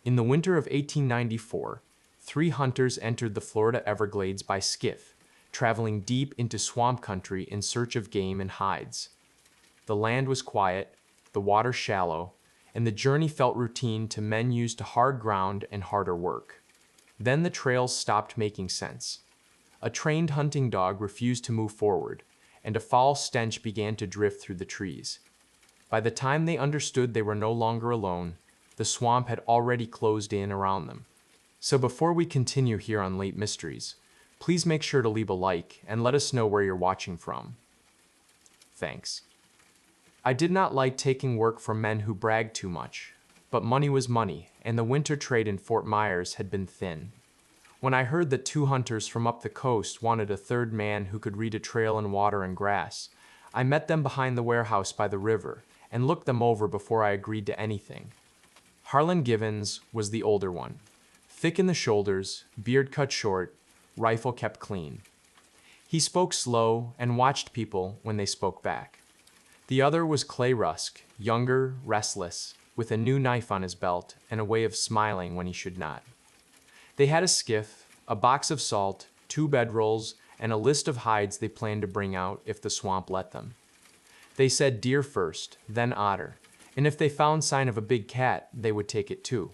In the winter of 1894, 3 hunters entered the Florida Everglades by skiff, traveling deep into swamp country in search of game and hides. The land was quiet, the water shallow, and the journey felt routine to men used to hard ground and harder work. Then the trails stopped making sense. A trained hunting dog refused to move forward, and a foul stench began to drift through the trees. By the time they understood they were no longer alone, the swamp had already closed in around them. So before we continue here on Late Mysteries, please make sure to leave a like and let us know where you're watching from. Thanks. I did not like taking work from men who bragged too much, but money was money, and the winter trade in Fort Myers had been thin. When I heard that 2 hunters from up the coast wanted a third man who could read a trail in water and grass, I met them behind the warehouse by the river and looked them over before I agreed to anything. Harlan Givens was the older one. Thick in the shoulders, beard cut short, rifle kept clean. He spoke slow and watched people when they spoke back. The other was Clay Rusk, younger, restless, with a new knife on his belt and a way of smiling when he should not. They had a skiff, a box of salt, 2 bedrolls, and a list of hides they planned to bring out if the swamp let them. They said deer first, then otter, and if they found sign of a big cat, they would take it too.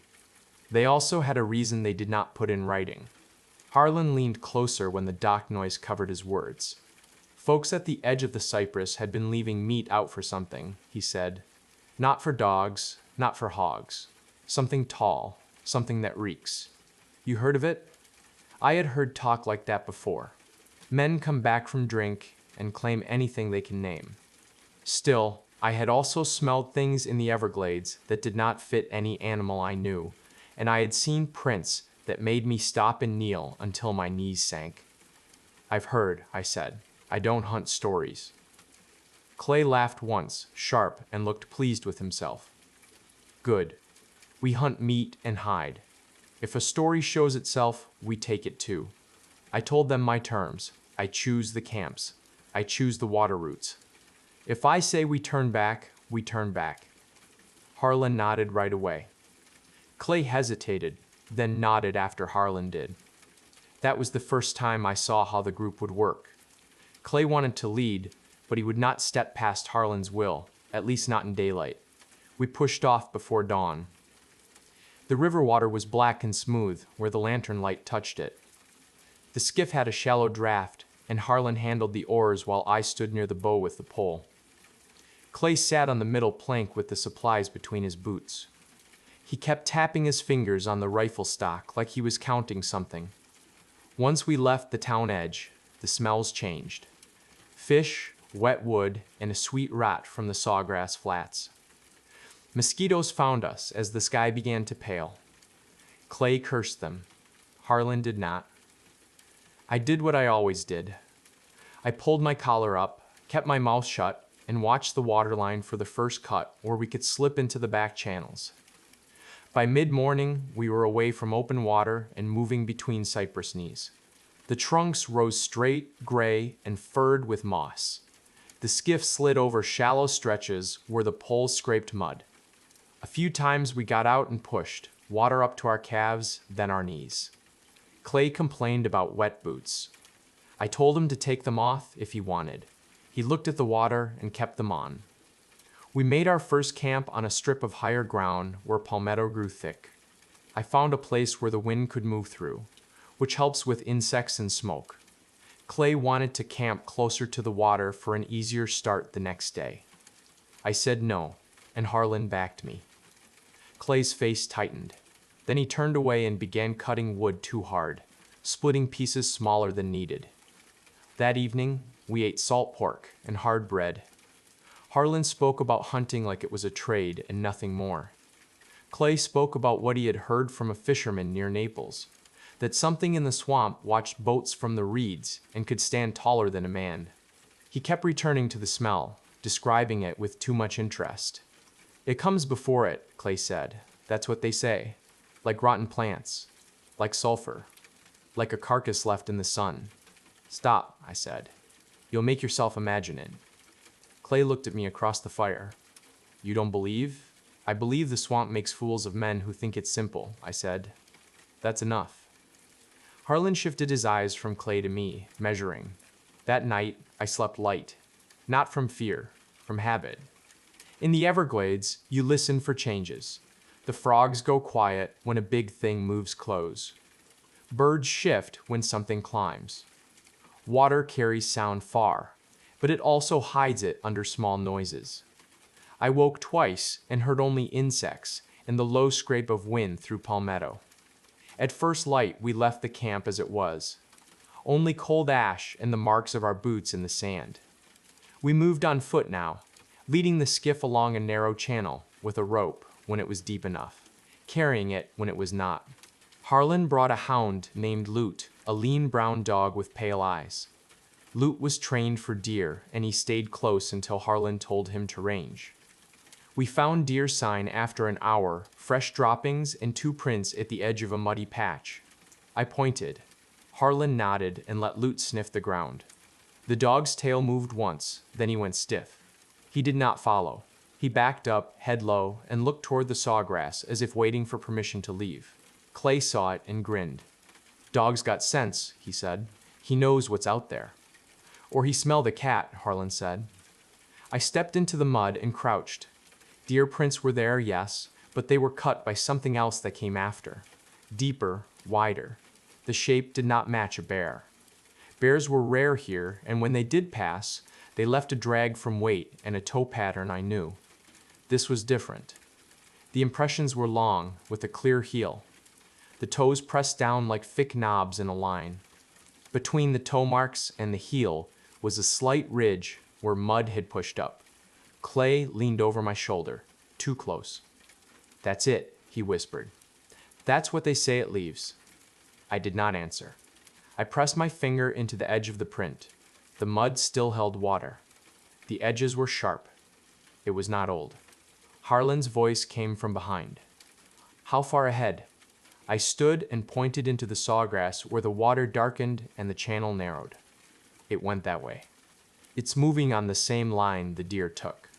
They also had a reason they did not put in writing. Harlan leaned closer when the dock noise covered his words. Folks at the edge of the cypress had been leaving meat out for something, he said. Not for dogs, not for hogs. Something tall, something that reeks. You heard of it? I had heard talk like that before. Men come back from drink and claim anything they can name. Still, I had also smelled things in the Everglades that did not fit any animal I knew, and I had seen prints that made me stop and kneel until my knees sank. I've heard, I said. I don't hunt stories. Clay laughed once, sharp, and looked pleased with himself. Good. We hunt meat and hide. If a story shows itself, we take it too. I told them my terms. I choose the camps. I choose the water routes. If I say we turn back, we turn back. Harlan nodded right away. Clay hesitated, then nodded after Harlan did. That was the first time I saw how the group would work. Clay wanted to lead, but he would not step past Harlan's will, at least not in daylight. We pushed off before dawn. The river water was black and smooth where the lantern light touched it. The skiff had a shallow draft, and Harlan handled the oars while I stood near the bow with the pole. Clay sat on the middle plank with the supplies between his boots. He kept tapping his fingers on the rifle stock like he was counting something. Once we left the town edge, the smells changed. Fish, wet wood, and a sweet rot from the sawgrass flats. Mosquitoes found us as the sky began to pale. Clay cursed them. Harlan did not. I did what I always did. I pulled my collar up, kept my mouth shut, and watched the waterline for the first cut where we could slip into the back channels. By mid-morning, we were away from open water and moving between cypress knees. The trunks rose straight, gray, and furred with moss. The skiff slid over shallow stretches where the poles scraped mud. A few times we got out and pushed, water up to our calves, then our knees. Clay complained about wet boots. I told him to take them off if he wanted. He looked at the water and kept them on. We made our first camp on a strip of higher ground where palmetto grew thick. I found a place where the wind could move through, which helps with insects and smoke. Clay wanted to camp closer to the water for an easier start the next day. I said no, and Harlan backed me. Clay's face tightened. Then he turned away and began cutting wood too hard, splitting pieces smaller than needed. That evening, we ate salt pork and hard bread. Harlan spoke about hunting like it was a trade and nothing more. Clay spoke about what he had heard from a fisherman near Naples, that something in the swamp watched boats from the reeds and could stand taller than a man. He kept returning to the smell, describing it with too much interest. It comes before it, Clay said. That's what they say. Like rotten plants. Like sulfur. Like a carcass left in the sun. Stop, I said. You'll make yourself imagine it. Clay looked at me across the fire. You don't believe? I believe the swamp makes fools of men who think it's simple, I said. That's enough. Harlan shifted his eyes from Clay to me, measuring. That night, I slept light. Not from fear, from habit. In the Everglades, you listen for changes. The frogs go quiet when a big thing moves close. Birds shift when something climbs. Water carries sound far, but it also hides it under small noises. I woke twice and heard only insects and the low scrape of wind through palmetto. At first light, we left the camp as it was. Only cold ash and the marks of our boots in the sand. We moved on foot now, leading the skiff along a narrow channel with a rope when it was deep enough, carrying it when it was not. Harlan brought a hound named Loot, a lean brown dog with pale eyes. Loot was trained for deer, and he stayed close until Harlan told him to range. We found deer sign after an hour, fresh droppings and 2 prints at the edge of a muddy patch. I pointed. Harlan nodded and let Loot sniff the ground. The dog's tail moved once, then he went stiff. He did not follow. He backed up, head low, and looked toward the sawgrass as if waiting for permission to leave. Clay saw it and grinned. Dog's got sense, he said. He knows what's out there. Or he smelled a cat, Harlan said. I stepped into the mud and crouched. Deer prints were there, yes, but they were cut by something else that came after. Deeper, wider. The shape did not match a bear. Bears were rare here, and when they did pass, they left a drag from weight and a toe pattern I knew. This was different. The impressions were long, with a clear heel. The toes pressed down like thick knobs in a line. Between the toe marks and the heel was a slight ridge where mud had pushed up. Clay leaned over my shoulder, too close. That's it, he whispered. That's what they say it leaves. I did not answer. I pressed my finger into the edge of the print. The mud still held water. The edges were sharp. It was not old. Harlan's voice came from behind. How far ahead? I stood and pointed into the sawgrass where the water darkened and the channel narrowed. It went that way. It's moving on the same line the deer took.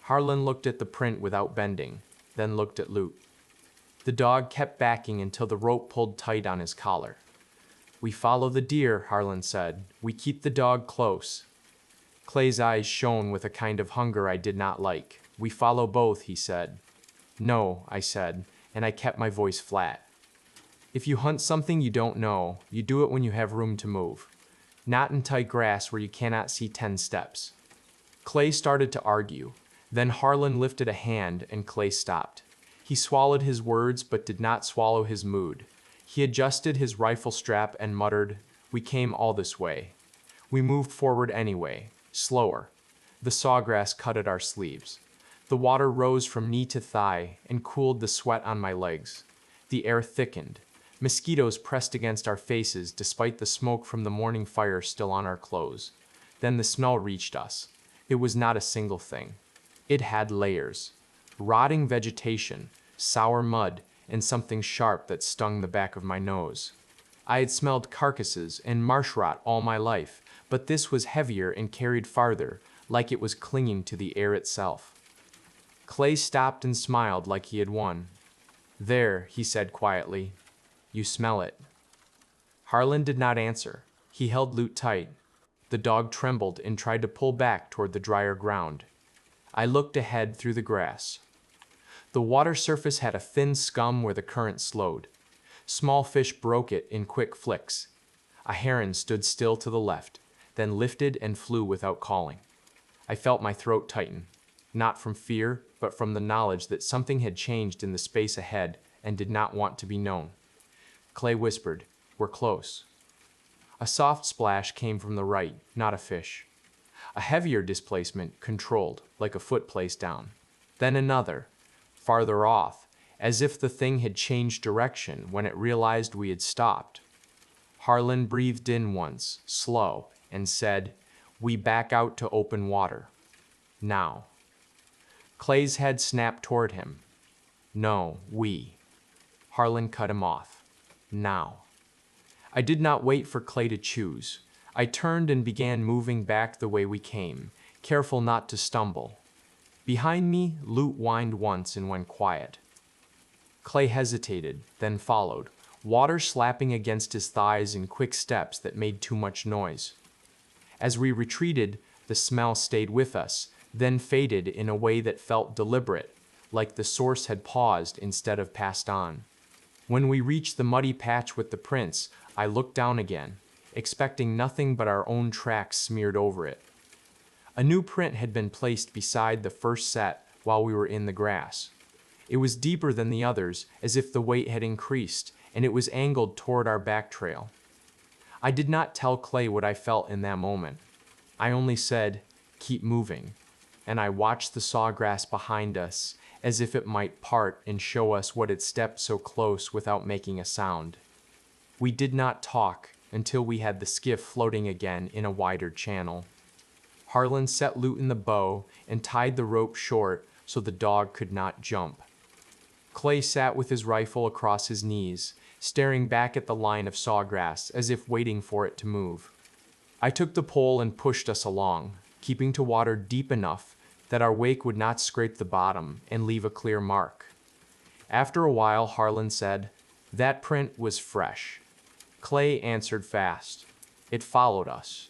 Harlan looked at the print without bending, then looked at Loot. The dog kept backing until the rope pulled tight on his collar. We follow the deer, Harlan said. We keep the dog close. Clay's eyes shone with a kind of hunger I did not like. We follow both, he said. No, I said, and I kept my voice flat. If you hunt something you don't know, you do it when you have room to move. Not in tight grass where you cannot see 10 steps. Clay started to argue. Then Harlan lifted a hand and Clay stopped. He swallowed his words but did not swallow his mood. He adjusted his rifle strap and muttered, "We came all this way." We moved forward anyway, slower. The sawgrass cut at our sleeves. The water rose from knee to thigh and cooled the sweat on my legs. The air thickened. Mosquitoes pressed against our faces despite the smoke from the morning fire still on our clothes. Then the smell reached us. It was not a single thing. It had layers. Rotting vegetation, sour mud, and something sharp that stung the back of my nose. I had smelled carcasses and marsh rot all my life, but this was heavier and carried farther, like it was clinging to the air itself. Clay stopped and smiled like he had won. There, he said quietly. You smell it. Harlan did not answer. He held Loot tight. The dog trembled and tried to pull back toward the drier ground. I looked ahead through the grass. The water surface had a thin scum where the current slowed. Small fish broke it in quick flicks. A heron stood still to the left, then lifted and flew without calling. I felt my throat tighten, not from fear, but from the knowledge that something had changed in the space ahead and did not want to be known. Clay whispered, "We're close." A soft splash came from the right, not a fish. A heavier displacement, controlled, like a foot placed down. Then another, farther off, as if the thing had changed direction when it realized we had stopped. Harlan breathed in once, slow, and said, "We back out to open water. Now." Clay's head snapped toward him. "No, we." Harlan cut him off. "Now." I did not wait for Clay to choose. I turned and began moving back the way we came, careful not to stumble. Behind me, Loot whined once and went quiet. Clay hesitated, then followed, water slapping against his thighs in quick steps that made too much noise. As we retreated, the smell stayed with us, then faded in a way that felt deliberate, like the source had paused instead of passed on. When we reached the muddy patch with the prints, I looked down again, expecting nothing but our own tracks smeared over it. A new print had been placed beside the first set while we were in the grass. It was deeper than the others, as if the weight had increased, and it was angled toward our back trail. I did not tell Clay what I felt in that moment. I only said, "Keep moving," and I watched the sawgrass behind us as if it might part and show us what had stepped so close without making a sound. We did not talk until we had the skiff floating again in a wider channel. Harlan set Loot in the bow and tied the rope short so the dog could not jump. Clay sat with his rifle across his knees, staring back at the line of sawgrass as if waiting for it to move. I took the pole and pushed us along, keeping to water deep enough that our wake would not scrape the bottom and leave a clear mark. After a while, Harlan said, "That print was fresh." Clay answered fast, "It followed us."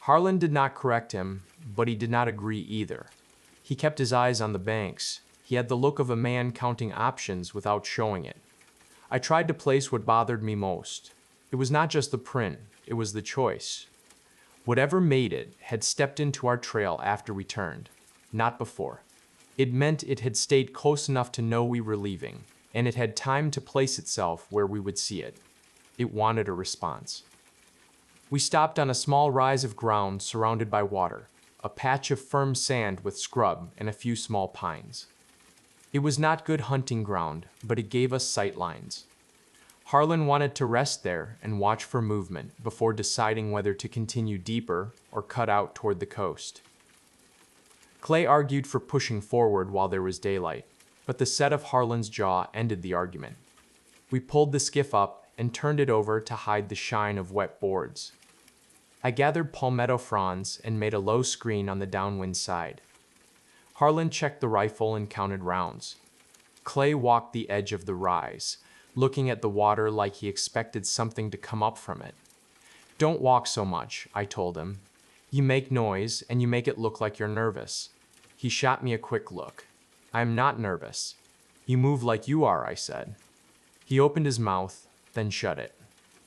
Harlan did not correct him, but he did not agree either. He kept his eyes on the banks. He had the look of a man counting options without showing it. I tried to place what bothered me most. It was not just the print, it was the choice. Whatever made it had stepped into our trail after we turned, not before. It meant it had stayed close enough to know we were leaving, and it had time to place itself where we would see it. It wanted a response. We stopped on a small rise of ground surrounded by water, a patch of firm sand with scrub and a few small pines. It was not good hunting ground, but it gave us sight lines. Harlan wanted to rest there and watch for movement before deciding whether to continue deeper or cut out toward the coast. Clay argued for pushing forward while there was daylight, but the set of Harlan's jaw ended the argument. We pulled the skiff up and turned it over to hide the shine of wet boards. I gathered palmetto fronds and made a low screen on the downwind side. Harlan checked the rifle and counted rounds. Clay walked the edge of the rise, looking at the water like he expected something to come up from it. "Don't walk so much," I told him. "You make noise, and you make it look like you're nervous." He shot me a quick look. "I am not nervous." "You move like you are," I said. He opened his mouth, then shut it.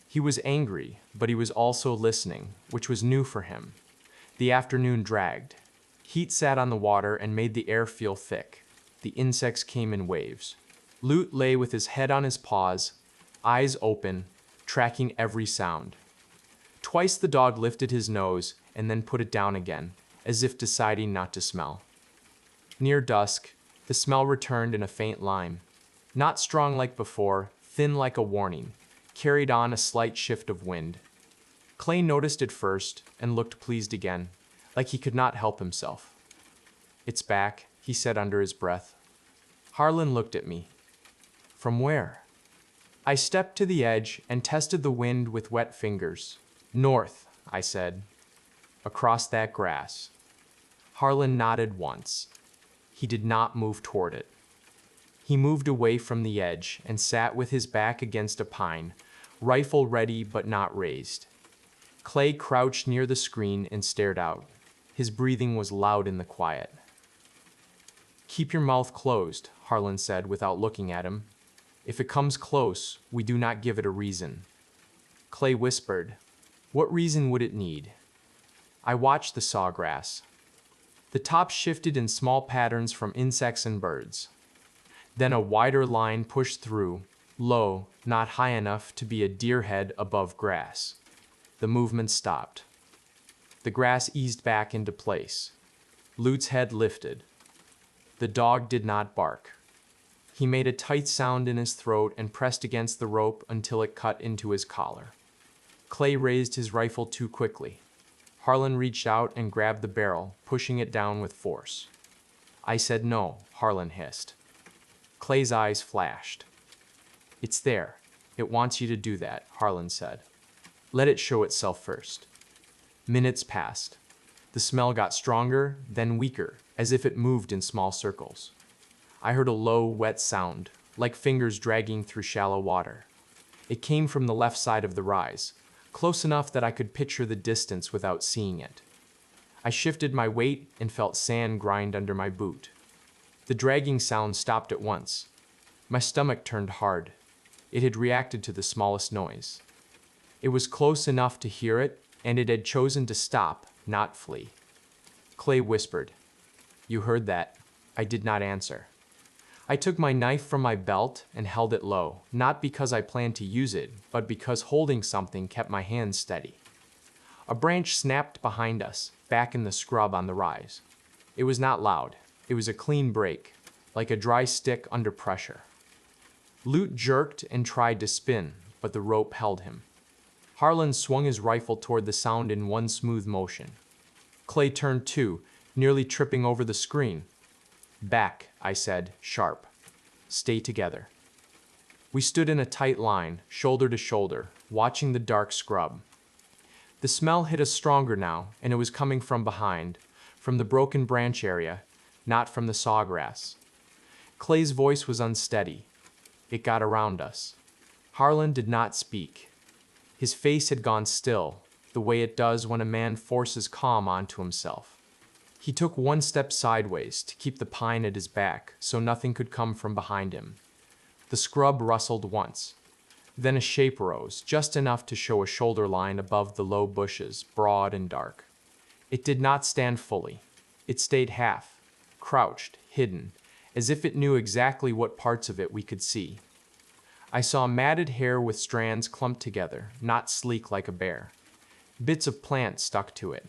He was angry, but he was also listening, which was new for him. The afternoon dragged. Heat sat on the water and made the air feel thick. The insects came in waves. Loot lay with his head on his paws, eyes open, tracking every sound. Twice the dog lifted his nose and then put it down again, as if deciding not to smell. Near dusk, the smell returned in a faint line. Not strong like before, thin like a warning, carried on a slight shift of wind. Clay noticed it first and looked pleased again, like he could not help himself. "It's back," he said under his breath. Harlan looked at me. "From where?" I stepped to the edge and tested the wind with wet fingers. "North," I said. "Across that grass." Harlan nodded once. He did not move toward it. He moved away from the edge and sat with his back against a pine, rifle ready but not raised. Clay crouched near the screen and stared out. His breathing was loud in the quiet. "Keep your mouth closed," Harlan said without looking at him. "If it comes close, we do not give it a reason." Clay whispered, "What reason would it need?" I watched the sawgrass. The top shifted in small patterns from insects and birds. Then a wider line pushed through, low, not high enough to be a deer head above grass. The movement stopped. The grass eased back into place. Loot's head lifted. The dog did not bark. He made a tight sound in his throat and pressed against the rope until it cut into his collar. Clay raised his rifle too quickly. Harlan reached out and grabbed the barrel, pushing it down with force. I said no, Harlan hissed. Clay's eyes flashed. "It's there. It wants you to do that," Harlan said. "Let it show itself first." Minutes passed. The smell got stronger, then weaker, as if it moved in small circles. I heard a low, wet sound, like fingers dragging through shallow water. It came from the left side of the rise, close enough that I could picture the distance without seeing it. I shifted my weight and felt sand grind under my boot. The dragging sound stopped at once. My stomach turned hard. It had reacted to the smallest noise. It was close enough to hear it, and it had chosen to stop, not flee. Clay whispered, "You heard that?" I did not answer. I took my knife from my belt and held it low, not because I planned to use it, but because holding something kept my hands steady. A branch snapped behind us, back in the scrub on the rise. It was not loud. It was a clean break, like a dry stick under pressure. Lute jerked and tried to spin, but the rope held him. Harlan swung his rifle toward the sound in one smooth motion. Clay turned too, nearly tripping over the screen. "Back," I said, sharp. "Stay together." We stood in a tight line, shoulder to shoulder, watching the dark scrub. The smell hit us stronger now, and it was coming from behind, from the broken branch area, not from the sawgrass. Clay's voice was unsteady. It got around us. Harlan did not speak. His face had gone still, the way it does when a man forces calm onto himself. He took one step sideways to keep the pine at his back so nothing could come from behind him. The scrub rustled once. Then a shape rose, just enough to show a shoulder line above the low bushes, broad and dark. It did not stand fully. It stayed half, crouched, hidden, as if it knew exactly what parts of it we could see. I saw matted hair with strands clumped together, not sleek like a bear. Bits of plant stuck to it.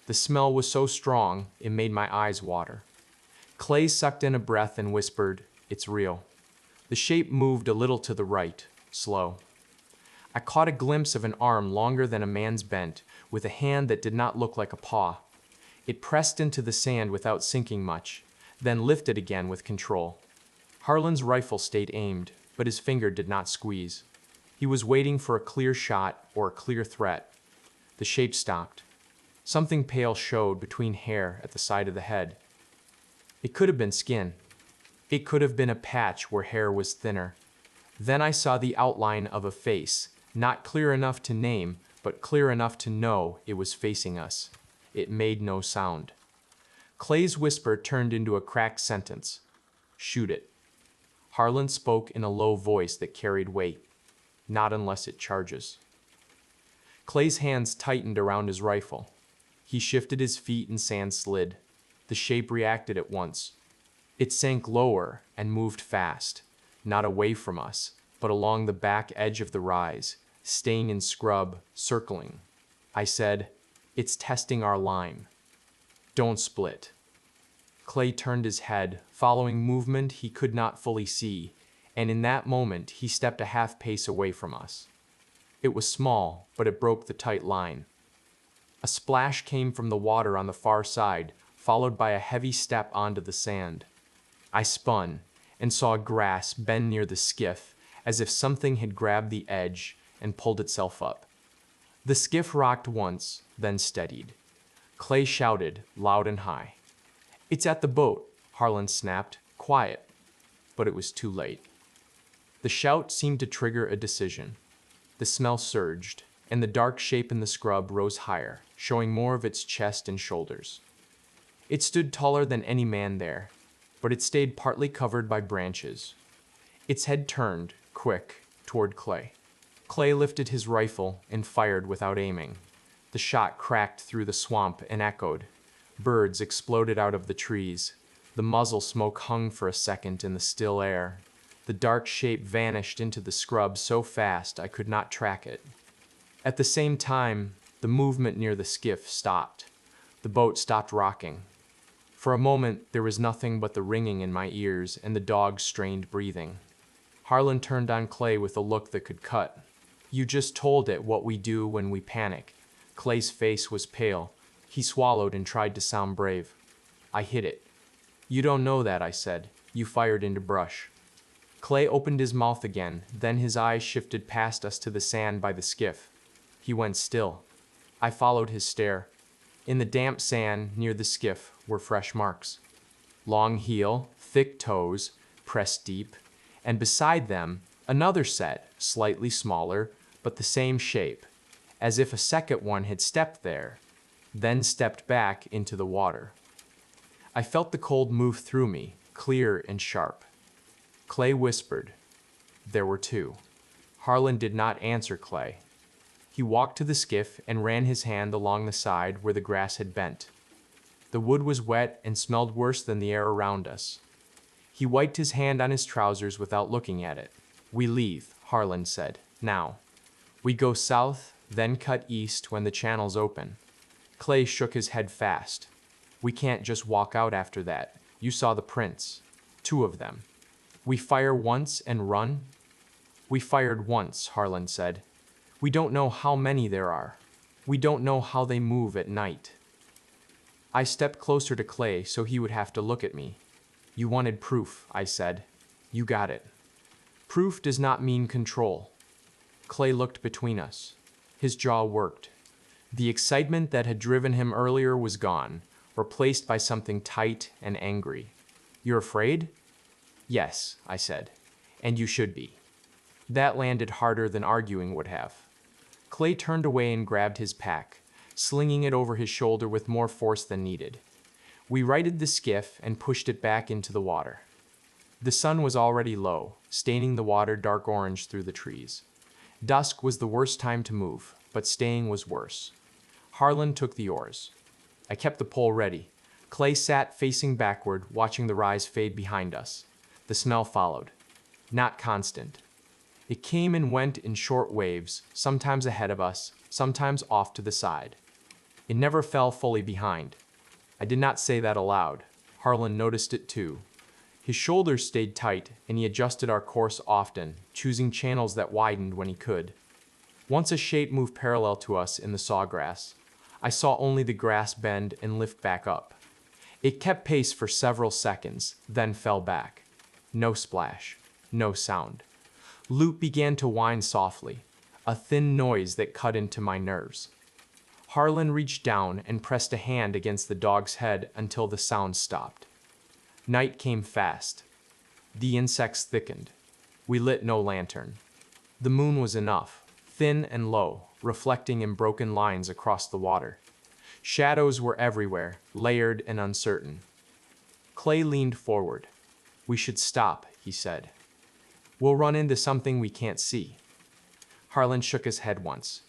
The smell was so strong, it made my eyes water. Clay sucked in a breath and whispered, "It's real." The shape moved a little to the right, slow. I caught a glimpse of an arm longer than a man's bent, with a hand that did not look like a paw. It pressed into the sand without sinking much, then lifted again with control. Harlan's rifle stayed aimed, but his finger did not squeeze. He was waiting for a clear shot or a clear threat. The shape stopped. Something pale showed between hair at the side of the head. It could have been skin. It could have been a patch where hair was thinner. Then I saw the outline of a face, not clear enough to name, but clear enough to know it was facing us. It made no sound. Clay's whisper turned into a cracked sentence. "Shoot it." Harlan spoke in a low voice that carried weight. "Not unless it charges." Clay's hands tightened around his rifle. He shifted his feet and sand slid. The shape reacted at once. It sank lower and moved fast, not away from us, but along the back edge of the rise, staying in scrub, circling. I said, "It's testing our line. Don't split." Clay turned his head, following movement he could not fully see, and in that moment he stepped a half pace away from us. It was small, but it broke the tight line. A splash came from the water on the far side, followed by a heavy step onto the sand. I spun and saw grass bend near the skiff, as if something had grabbed the edge and pulled itself up. The skiff rocked once, then steadied. Clay shouted, loud and high. "It's at the boat," Harlan snapped, quiet. But it was too late. The shout seemed to trigger a decision. The smell surged, and the dark shape in the scrub rose higher, showing more of its chest and shoulders. It stood taller than any man there, but it stayed partly covered by branches. Its head turned, quick, toward Clay. Clay lifted his rifle and fired without aiming. The shot cracked through the swamp and echoed. Birds exploded out of the trees. The muzzle smoke hung for a second in the still air. The dark shape vanished into the scrub so fast I could not track it. At the same time, the movement near the skiff stopped. The boat stopped rocking. For a moment, there was nothing but the ringing in my ears and the dog's strained breathing. Harlan turned on Clay with a look that could cut. "You just told it what we do when we panic." Clay's face was pale. He swallowed and tried to sound brave. "I hit it." "You don't know that," I said. "You fired into brush." Clay opened his mouth again, then his eyes shifted past us to the sand by the skiff. He went still. I followed his stare. In the damp sand near the skiff were fresh marks. Long heel, thick toes, pressed deep, and beside them, another set, slightly smaller, but the same shape, as if a second one had stepped there, then stepped back into the water. I felt the cold move through me, clear and sharp. Clay whispered. There were two. Harlan did not answer Clay. He walked to the skiff and ran his hand along the side where the grass had bent. The wood was wet and smelled worse than the air around us. He wiped his hand on his trousers without looking at it. We leave, Harlan said. Now. We go south, then cut east when the channel's open. Clay shook his head fast. We can't just walk out after that. You saw the prints. 2 of them. We fire once and run? We fired once, Harlan said. We don't know how many there are. We don't know how they move at night. I stepped closer to Clay so he would have to look at me. You wanted proof, I said. You got it. Proof does not mean control. Clay looked between us. His jaw worked. The excitement that had driven him earlier was gone, replaced by something tight and angry. You're afraid? Yes, I said. And you should be. That landed harder than arguing would have. Clay turned away and grabbed his pack, slinging it over his shoulder with more force than needed. We righted the skiff and pushed it back into the water. The sun was already low, staining the water dark orange through the trees. Dusk was the worst time to move, but staying was worse. Harlan took the oars. I kept the pole ready. Clay sat facing backward, watching the rise fade behind us. The smell followed. Not constant. It came and went in short waves, sometimes ahead of us, sometimes off to the side. It never fell fully behind. I did not say that aloud. Harlan noticed it too. His shoulders stayed tight, and he adjusted our course often, choosing channels that widened when he could. Once a shape moved parallel to us in the sawgrass. I saw only the grass bend and lift back up. It kept pace for several seconds, then fell back. No splash, no sound. Loop began to whine softly, a thin noise that cut into my nerves. Harlan reached down and pressed a hand against the dog's head until the sound stopped. Night came fast. The insects thickened. We lit no lantern. The moon was enough, thin and low, reflecting in broken lines across the water. Shadows were everywhere, layered and uncertain. Clay leaned forward. We should stop, he said. We'll run into something we can't see. Harlan shook his head once.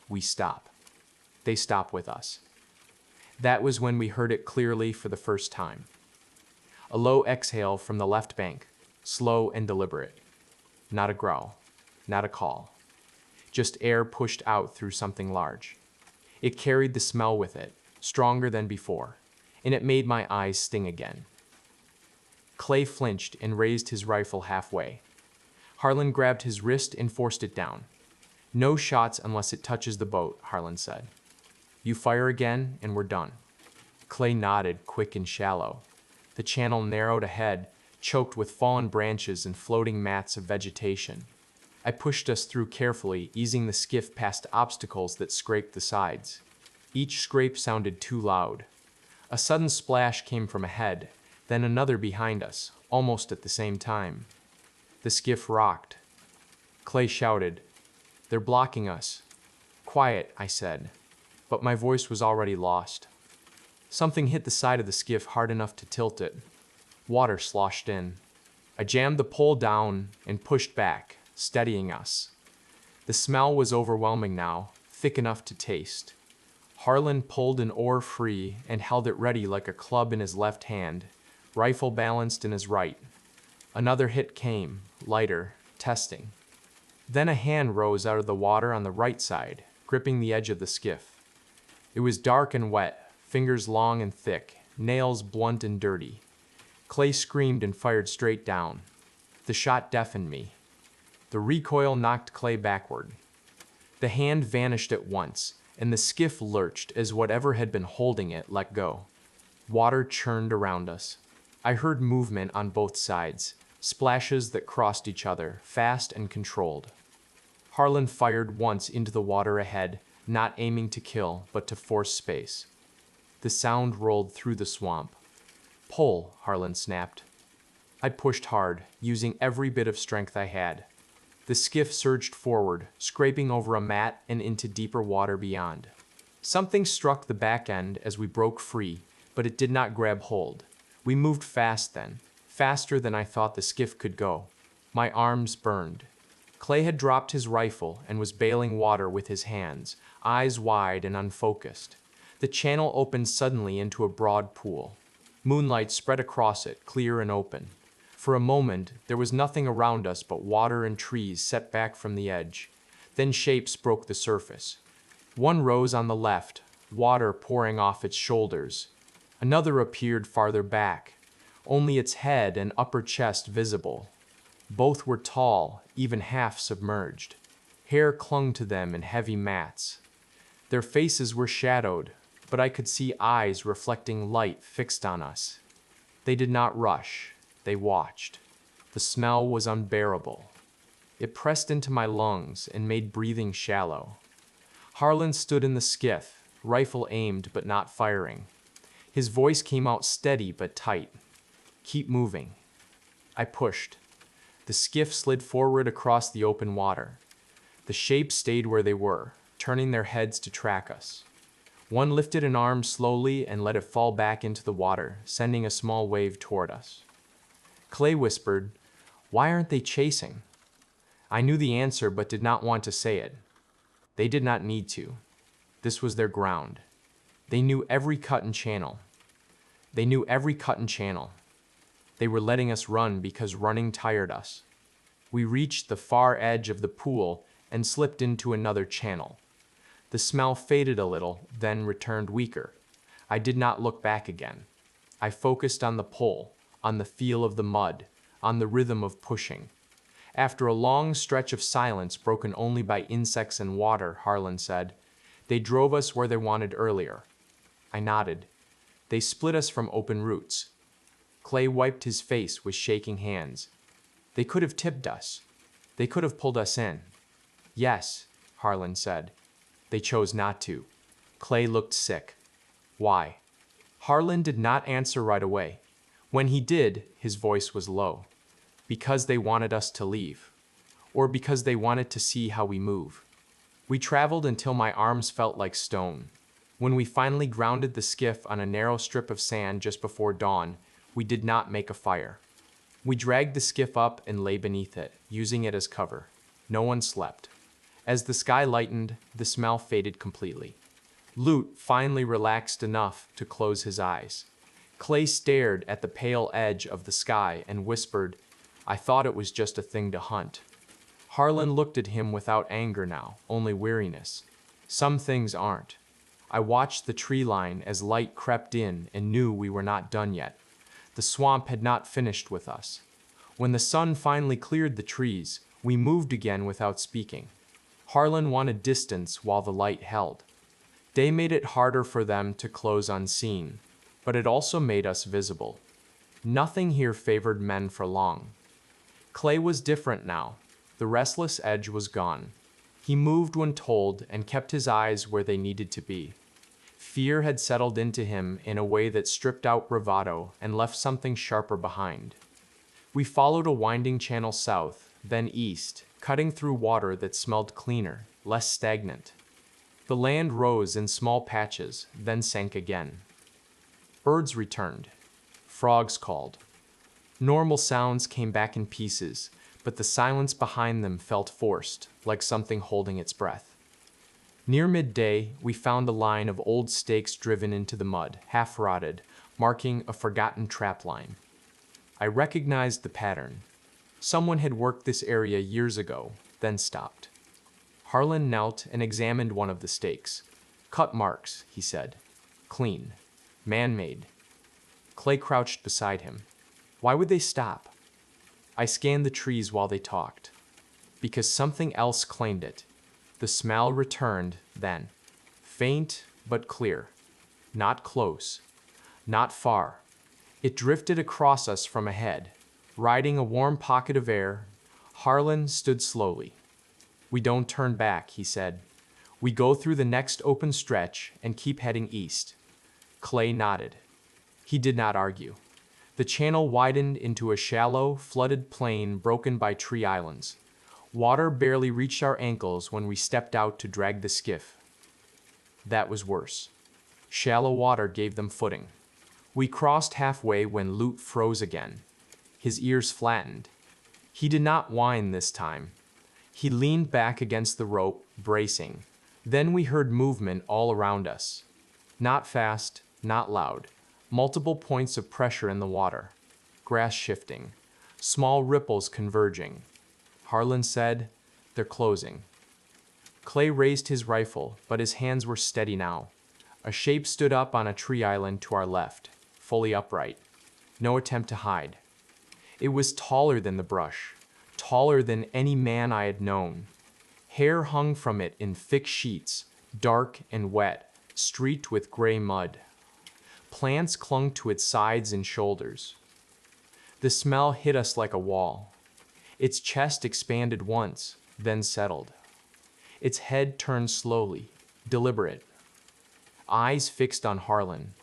We stop. They stop with us. That was when we heard it clearly for the first time. A low exhale from the left bank, slow and deliberate. Not a growl, not a call. Just air pushed out through something large. It carried the smell with it, stronger than before, and it made my eyes sting again. Clay flinched and raised his rifle halfway. Harlan grabbed his wrist and forced it down. No shots unless it touches the boat, Harlan said. You fire again, and we're done. Clay nodded, quick and shallow. The channel narrowed ahead, choked with fallen branches and floating mats of vegetation. I pushed us through carefully, easing the skiff past obstacles that scraped the sides. Each scrape sounded too loud. A sudden splash came from ahead, then another behind us, almost at the same time. The skiff rocked. Clay shouted, They're blocking us. Quiet, I said, but my voice was already lost. Something hit the side of the skiff hard enough to tilt it. Water sloshed in. I jammed the pole down and pushed back, steadying us. The smell was overwhelming now, thick enough to taste. Harlan pulled an oar free and held it ready like a club in his left hand, rifle balanced in his right. Another hit came, lighter, testing. Then a hand rose out of the water on the right side, gripping the edge of the skiff. It was dark and wet, fingers long and thick, nails blunt and dirty. Clay screamed and fired straight down. The shot deafened me. The recoil knocked Clay backward. The hand vanished at once, and the skiff lurched as whatever had been holding it let go. Water churned around us. I heard movement on both sides, splashes that crossed each other, fast and controlled. Harlan fired once into the water ahead, not aiming to kill, but to force space. The sound rolled through the swamp. "Pull," Harlan snapped. I pushed hard, using every bit of strength I had. The skiff surged forward, scraping over a mat and into deeper water beyond. Something struck the back end as we broke free, but it did not grab hold. We moved fast then, faster than I thought the skiff could go. My arms burned. Clay had dropped his rifle and was bailing water with his hands, eyes wide and unfocused. The channel opened suddenly into a broad pool. Moonlight spread across it, clear and open. For a moment, there was nothing around us but water and trees set back from the edge. Then shapes broke the surface. One rose on the left, water pouring off its shoulders. Another appeared farther back, only its head and upper chest visible. Both were tall, even half submerged. Hair clung to them in heavy mats. Their faces were shadowed, but I could see eyes reflecting light fixed on us. They did not rush. They watched. The smell was unbearable. It pressed into my lungs and made breathing shallow. Harlan stood in the skiff, rifle aimed but not firing. His voice came out steady but tight. "Keep moving." I pushed. The skiff slid forward across the open water. The shapes stayed where they were, turning their heads to track us. One lifted an arm slowly and let it fall back into the water, sending a small wave toward us. Clay whispered, "Why aren't they chasing?" I knew the answer but did not want to say it. They did not need to. This was their ground. They knew every cut and channel. They knew every cut and channel. They were letting us run because running tired us. We reached the far edge of the pool and slipped into another channel. The smell faded a little, then returned weaker. I did not look back again. I focused on the pull, on the feel of the mud, on the rhythm of pushing. After a long stretch of silence broken only by insects and water, Harlan said, "They drove us where they wanted earlier." I nodded. "They split us from open roots." Clay wiped his face with shaking hands. "They could have tipped us. They could have pulled us in." "Yes," Harlan said. "They chose not to." Clay looked sick. "Why?" Harlan did not answer right away. When he did, his voice was low. "Because they wanted us to leave. Or because they wanted to see how we move." We traveled until my arms felt like stone. When we finally grounded the skiff on a narrow strip of sand just before dawn, we did not make a fire. We dragged the skiff up and lay beneath it, using it as cover. No one slept. As the sky lightened, the smell faded completely. Lute finally relaxed enough to close his eyes. Clay stared at the pale edge of the sky and whispered, "I thought it was just a thing to hunt." Harlan looked at him without anger now, only weariness. "Some things aren't." I watched the tree line as light crept in and knew we were not done yet. The swamp had not finished with us. When the sun finally cleared the trees, we moved again without speaking. Harlan wanted distance while the light held. Day made it harder for them to close unseen, but it also made us visible. Nothing here favored men for long. Clay was different now. The restless edge was gone. He moved when told and kept his eyes where they needed to be. Fear had settled into him in a way that stripped out bravado and left something sharper behind. We followed a winding channel south, then east, cutting through water that smelled cleaner, less stagnant. The land rose in small patches, then sank again. Birds returned. Frogs called. Normal sounds came back in pieces, but the silence behind them felt forced, like something holding its breath. Near midday, we found a line of old stakes driven into the mud, half-rotted, marking a forgotten trap line. I recognized the pattern. Someone had worked this area years ago, then stopped. Harlan knelt and examined one of the stakes. "Cut marks," he said. "Clean. Man-made." Clay crouched beside him. "Why would they stop?" I scanned the trees while they talked. Because something else claimed it. The smell returned then. Faint but clear. Not close. Not far. It drifted across us from ahead. Riding a warm pocket of air, Harlan stood slowly. "We don't turn back," he said. "We go through the next open stretch and keep heading east." Clay nodded. He did not argue. The channel widened into a shallow, flooded plain broken by tree islands. Water barely reached our ankles when we stepped out to drag the skiff. That was worse. Shallow water gave them footing. We crossed halfway when Loot froze again. His ears flattened. He did not whine this time. He leaned back against the rope, bracing. Then we heard movement all around us. Not fast, not loud. Multiple points of pressure in the water. Grass shifting. Small ripples converging. Harlan said, "They're closing." Clay raised his rifle, but his hands were steady now. A shape stood up on a tree island to our left, fully upright. No attempt to hide. It was taller than the brush, taller than any man I had known. Hair hung from it in thick sheets, dark and wet, streaked with gray mud. Plants clung to its sides and shoulders. The smell hit us like a wall. Its chest expanded once, then settled. Its head turned slowly, deliberate. Eyes fixed on Harlan.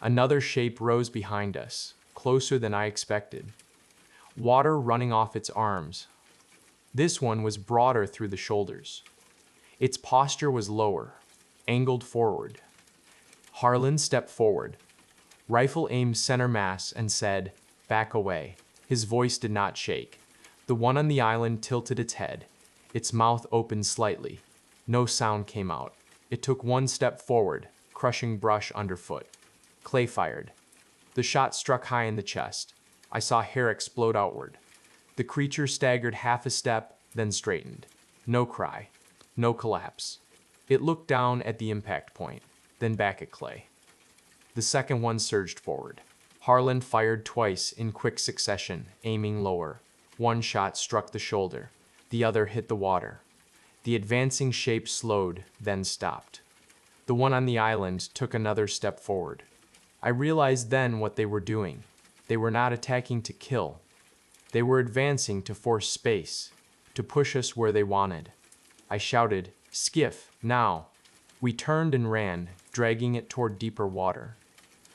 Another shape rose behind us, closer than I expected. Water running off its arms. This one was broader through the shoulders. Its posture was lower, angled forward. Harlan stepped forward. Rifle aimed center mass and said, "Back away." His voice did not shake. The one on the island tilted its head. Its mouth opened slightly. No sound came out. It took one step forward, crushing brush underfoot. Clay fired. The shot struck high in the chest. I saw hair explode outward. The creature staggered half a step, then straightened. No cry. No collapse. It looked down at the impact point, then back at Clay. The second one surged forward. Harlan fired twice in quick succession, aiming lower. One shot struck the shoulder. The other hit the water. The advancing shape slowed, then stopped. The one on the island took another step forward. I realized then what they were doing. They were not attacking to kill. They were advancing to force space, to push us where they wanted. I shouted, "Skiff, now!" We turned and ran, dragging it toward deeper water.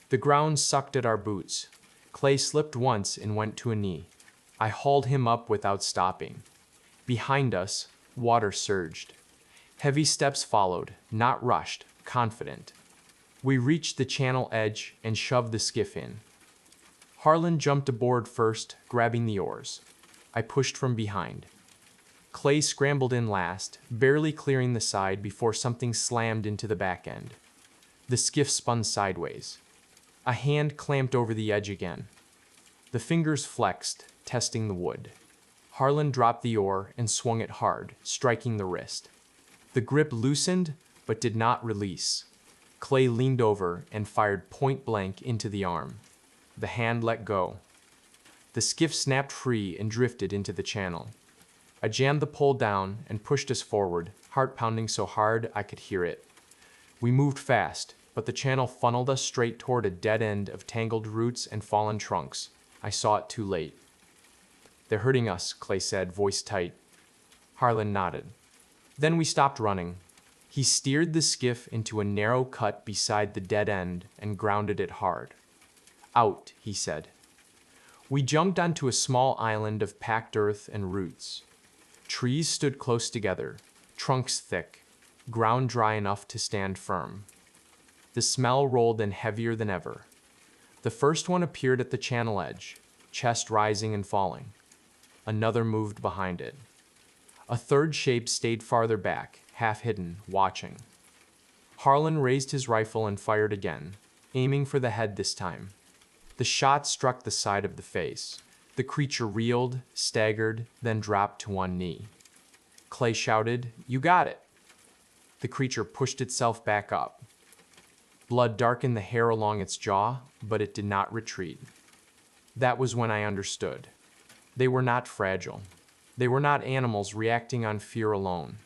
The ground sucked at our boots. Clay slipped once and went to a knee. I hauled him up without stopping. Behind us, water surged. Heavy steps followed, not rushed, confident. We reached the channel edge and shoved the skiff in. Harlan jumped aboard first, grabbing the oars. I pushed from behind. Clay scrambled in last, barely clearing the side before something slammed into the back end. The skiff spun sideways. A hand clamped over the edge again. The fingers flexed, testing the wood. Harlan dropped the oar and swung it hard, striking the wrist. The grip loosened, but did not release. Clay leaned over and fired point blank into the arm. The hand let go. The skiff snapped free and drifted into the channel. I jammed the pole down and pushed us forward, heart pounding so hard I could hear it. We moved fast, but the channel funneled us straight toward a dead end of tangled roots and fallen trunks. I saw it too late. "They're hurting us," Clay said, voice tight. Harlan nodded. Then we stopped running. He steered the skiff into a narrow cut beside the dead end and grounded it hard. "Out," he said. We jumped onto a small island of packed earth and roots. Trees stood close together, trunks thick, ground dry enough to stand firm. The smell rolled in heavier than ever. The first one appeared at the channel edge, chest rising and falling. Another moved behind it. A third shape stayed farther back, half hidden, watching. Harlan raised his rifle and fired again, aiming for the head this time. The shot struck the side of the face. The creature reeled, staggered, then dropped to one knee. Clay shouted, "You got it!" The creature pushed itself back up. Blood darkened the hair along its jaw, but it did not retreat. That was when I understood. They were not fragile. They were not animals reacting on fear alone.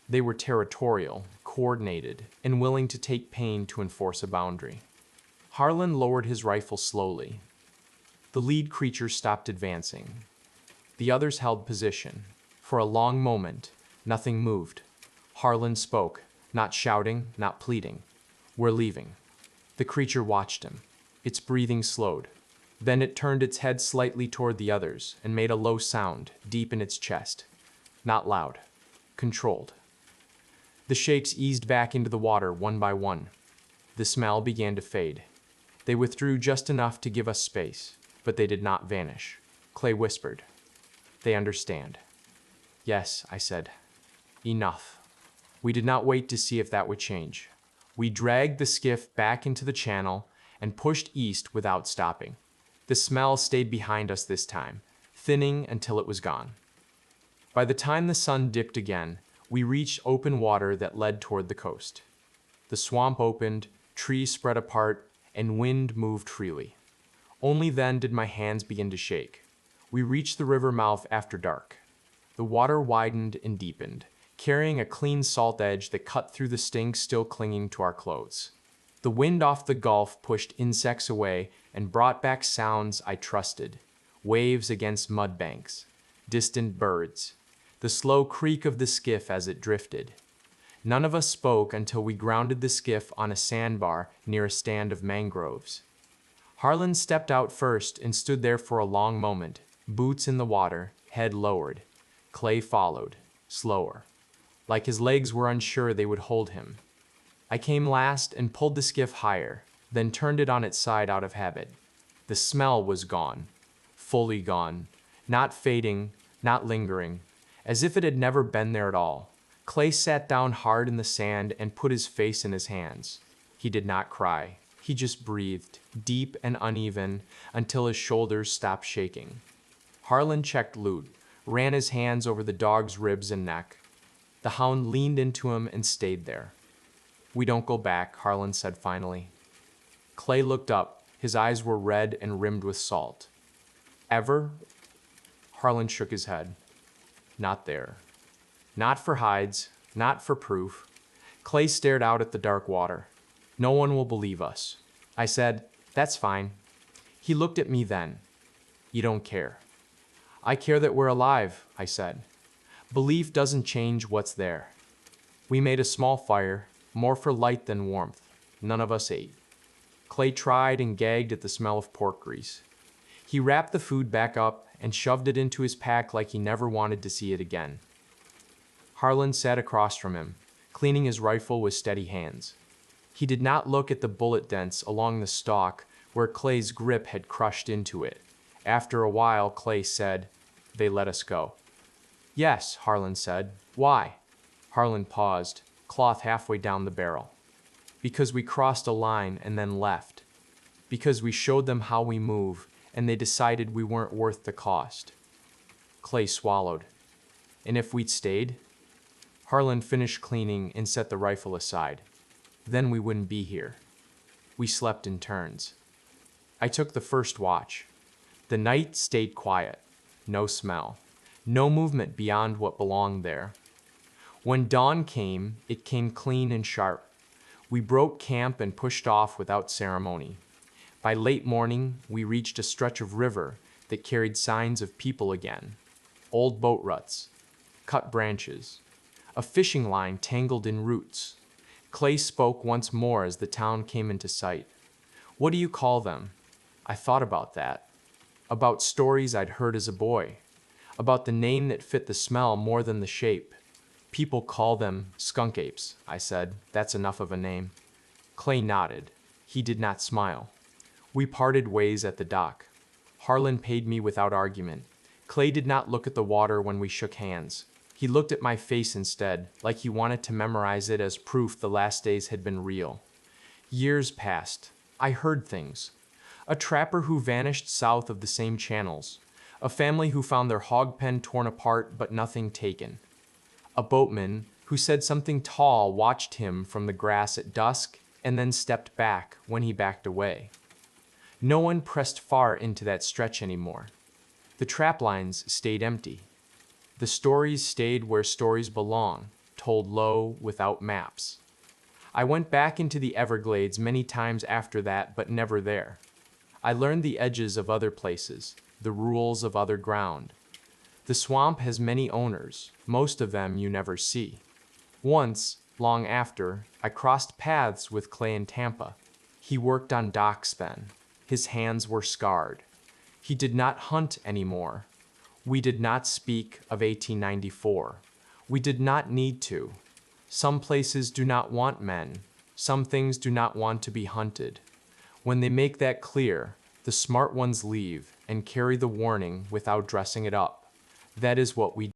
They were territorial, coordinated, and willing to take pain to enforce a boundary. Harlan lowered his rifle slowly. The lead creature stopped advancing. The others held position. For a long moment, nothing moved. Harlan spoke, not shouting, not pleading. "We're leaving." The creature watched him. Its breathing slowed. Then it turned its head slightly toward the others and made a low sound deep in its chest. Not loud. Controlled. The shakes eased back into the water one by one. The smell began to fade. They withdrew just enough to give us space, but they did not vanish. Clay whispered. They understand. Yes, I said. Enough. We did not wait to see if that would change. We dragged the skiff back into the channel and pushed east without stopping. The smell stayed behind us this time, thinning until it was gone. By the time the sun dipped again, we reached open water that led toward the coast. The swamp opened, trees spread apart, and wind moved freely. Only then did my hands begin to shake. We reached the river mouth after dark. The water widened and deepened, carrying a clean salt edge that cut through the stink still clinging to our clothes. The wind off the gulf pushed insects away and brought back sounds I trusted. Waves against mud banks, distant birds, the slow creak of the skiff as it drifted. None of us spoke until we grounded the skiff on a sandbar near a stand of mangroves. Harlan stepped out first and stood there for a long moment, boots in the water, head lowered. Clay followed, slower, like his legs were unsure they would hold him. I came last and pulled the skiff higher, then turned it on its side out of habit. The smell was gone, fully gone, not fading, not lingering, as if it had never been there at all. Clay sat down hard in the sand and put his face in his hands. He did not cry. He just breathed, deep and uneven, until his shoulders stopped shaking. Harlan checked loot, ran his hands over the dog's ribs and neck. The hound leaned into him and stayed there. We don't go back, Harlan said finally. Clay looked up. His eyes were red and rimmed with salt. Ever? Harlan shook his head. Not there. Not for hides, not for proof. Clay stared out at the dark water. No one will believe us. I said, that's fine. He looked at me then. You don't care. I care that we're alive, I said. Belief doesn't change what's there. We made a small fire, more for light than warmth. None of us ate. Clay tried and gagged at the smell of pork grease. He wrapped the food back up and shoved it into his pack like he never wanted to see it again. Harlan sat across from him, cleaning his rifle with steady hands. He did not look at the bullet dents along the stalk where Clay's grip had crushed into it. After a while, Clay said, they let us go. Yes, Harlan said. Why? Harlan paused, cloth halfway down the barrel. Because we crossed a line and then left. Because we showed them how we move, and they decided we weren't worth the cost. Clay swallowed. And if we'd stayed? Harlan finished cleaning and set the rifle aside. Then we wouldn't be here. We slept in turns. I took the first watch. The night stayed quiet. No smell. No movement beyond what belonged there. When dawn came, it came clean and sharp. We broke camp and pushed off without ceremony. By late morning, we reached a stretch of river that carried signs of people again. Old boat ruts, cut branches, a fishing line tangled in roots. Clay spoke once more as the town came into sight. What do you call them? I thought about that. About stories I'd heard as a boy. About the name that fit the smell more than the shape. People call them skunk apes, I said. That's enough of a name. Clay nodded. He did not smile. We parted ways at the dock. Harlan paid me without argument. Clay did not look at the water when we shook hands. He looked at my face instead, like he wanted to memorize it as proof the last days had been real. Years passed. I heard things. A trapper who vanished south of the same channels. A family who found their hog pen torn apart but nothing taken. A boatman who said something tall watched him from the grass at dusk and then stepped back when he backed away. No one pressed far into that stretch anymore. The trap lines stayed empty. The stories stayed where stories belong, told low without maps. I went back into the Everglades many times after that, but never there. I learned the edges of other places, the rules of other ground. The swamp has many owners, most of them you never see. Once, long after, I crossed paths with Clay in Tampa. He worked on docks then. His hands were scarred. He did not hunt anymore. We did not speak of 1894. We did not need to. Some places do not want men. Some things do not want to be hunted. When they make that clear, the smart ones leave and carry the warning without dressing it up. That is what we